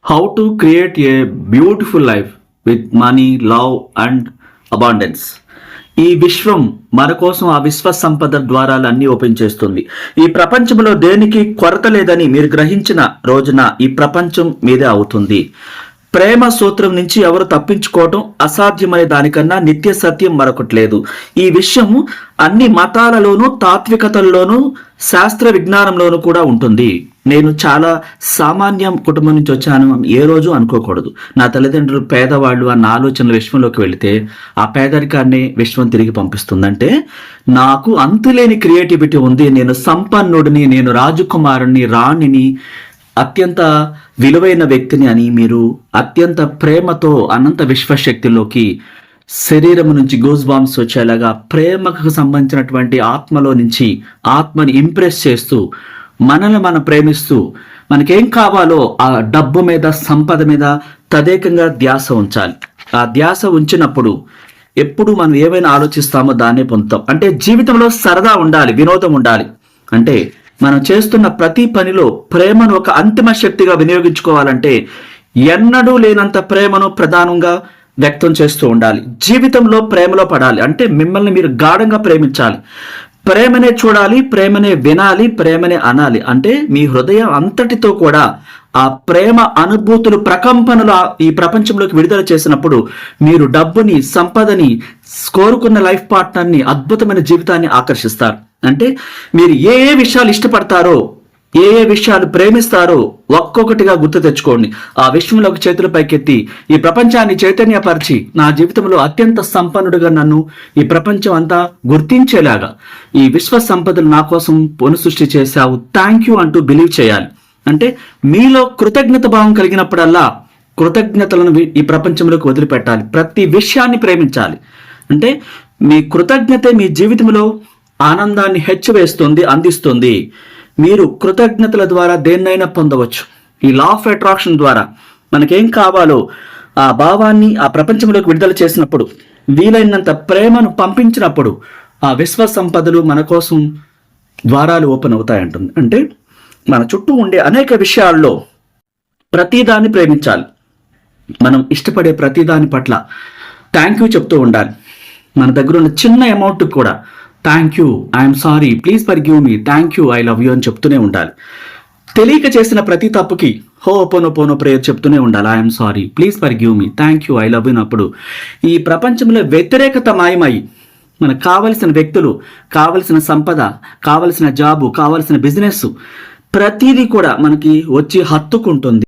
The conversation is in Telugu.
How to create a beautiful life with money, love and abundance. ఈ విశ్వం మన కోసం ఆ విశ్వ సంపద ద్వారాలు అన్ని ఓపెన్ చేస్తుంది. ఈ ప్రపంచంలో దేనికి కొరత లేదని మీరు గ్రహించిన రోజున ఈ ప్రపంచం మీదే అవుతుంది. ప్రేమ సూత్రం నుంచి ఎవరు తప్పించుకోవటం అసాధ్యమనే దానికన్నా నిత్య సత్యం మరొకటి లేదు. ఈ విషయం అన్ని మతాలలోనూ, తాత్వికతల్లోనూ, శాస్త్ర విజ్ఞానంలోనూ కూడా ఉంటుంది. నేను చాలా సామాన్య కుటుంబం నుంచి వచ్చాను ఏ రోజు అనుకోకూడదు. నా తల్లిదండ్రులు పేదవాళ్ళు అన్న ఆలోచనల విశ్వంలోకి వెళితే ఆ పేదరికాన్ని విశ్వం తిరిగి పంపిస్తుందంటే నాకు అంతులేని క్రియేటివిటీ ఉంది, నేను సంపన్నుడిని, నేను రాజకుమారుని, రాణిని, అత్యంత విలువైన వ్యక్తిని అని మీరు అత్యంత ప్రేమతో అనంత విశ్వశక్తిలోకి శరీరం నుంచి గూస్ బాంబ్స్ వచ్చేలాగా ప్రేమకు సంబంధించినటువంటి ఆత్మలో నుంచి ఆత్మని ఇంప్రెస్ చేస్తూ మనల్ని మనం ప్రేమిస్తూ మనకేం కావాలో ఆ డబ్బు మీద, సంపద మీద తదేకంగా ధ్యాస ఉంచాలి. ఆ ధ్యాస ఉంచినప్పుడు ఎప్పుడు మనం ఏమైనా ఆలోచిస్తామో దాన్నే పొందుతాం. అంటే జీవితంలో సరదా ఉండాలి, వినోదం ఉండాలి. అంటే మనం చేస్తున్న ప్రతి పనిలో ప్రేమను ఒక అంతిమ శక్తిగా వినియోగించుకోవాలంటే ఎన్నడూ లేనంత ప్రేమను ప్రధానంగా వ్యక్తం చేస్తూ ఉండాలి. జీవితంలో ప్రేమలో పడాలి అంటే మిమ్మల్ని మీరు గాఢంగా ప్రేమించాలి. ప్రేమనే చూడాలి, ప్రేమనే వినాలి, ప్రేమనే అనాలి. అంటే మీ హృదయం అంతటితో కూడా ఆ ప్రేమ అనుభూతులు, ప్రకంపనలు ఈ ప్రపంచంలోకి విడుదల చేసినప్పుడు మీరు డబ్బుని, సంపదని, కోరుకున్న లైఫ్ పార్ట్నర్ని, అద్భుతమైన జీవితాన్ని ఆకర్షిస్తారు. అంటే మీరు ఏ ఏ విషయాలు ఇష్టపడతారో, ఏ ఏ విషయాలు ప్రేమిస్తారో ఒక్కొక్కటిగా గుర్తు తెచ్చుకోండి. ఆ విషయంలోకి చేతుల పైకెత్తి ఈ ప్రపంచాన్ని చైతన్యపరిచి నా జీవితంలో అత్యంత సంపన్నుడిగా నన్ను ఈ ప్రపంచం అంతా గుర్తించేలాగా ఈ విశ్వ సంపదలు నా కోసం పునఃసృష్టి చేశావు, థ్యాంక్ యూ అంటూ బిలీవ్ చేయాలి. అంటే మీలో కృతజ్ఞత భావం కలిగినప్పుడల్లా కృతజ్ఞతలను ఈ ప్రపంచంలోకి వదిలిపెట్టాలి. ప్రతి విషయాన్ని ప్రేమించాలి. అంటే మీ కృతజ్ఞతే మీ జీవితంలో ఆనందాన్ని హెచ్చవేస్తుంది, అందిస్తుంది. మీరు కృతజ్ఞతల ద్వారా దేన్నైనా పొందవచ్చు. ఈ లా ఆఫ్ అట్రాక్షన్ ద్వారా మనకేం కావాలో ఆ భావాన్ని ఆ ప్రపంచంలోకి విడుదల చేసినప్పుడు, వీలైనంత ప్రేమను పంపించినప్పుడు ఆ విశ్వ సంపదలు మన కోసం ద్వారాలు ఓపెన్ అవుతాయంటుంది. అంటే మన చుట్టూ ఉండే అనేక విషయాల్లో ప్రతిదాన్ని ప్రేమించాలి. మనం ఇష్టపడే ప్రతిదాని పట్ల థ్యాంక్ యూ చెప్తూ ఉండాలి. మన దగ్గర ఉన్న చిన్న అమౌంట్ కూడా thank you, I'm sorry, please forgive me, thank you, I love you అని చెప్తూనే ఉండాలి. తెలియక చేసిన ప్రతి తప్పుకి హోపోనోపోనో ప్రేయర్ చెప్తూనే ఉండాలి. I'm sorry, please forgive me, thank you, I love you అప్పుడు ఈ ప్రపంచంలో వ్యతిరేకత మాయమై మనకు కావలసిన వ్యక్తులు, కావలసిన సంపద, కావలసిన జాబు, కావలసిన బిజినెస్ ప్రతిదీ కూడా మనకి వచ్చి హత్తుకుంటుంది.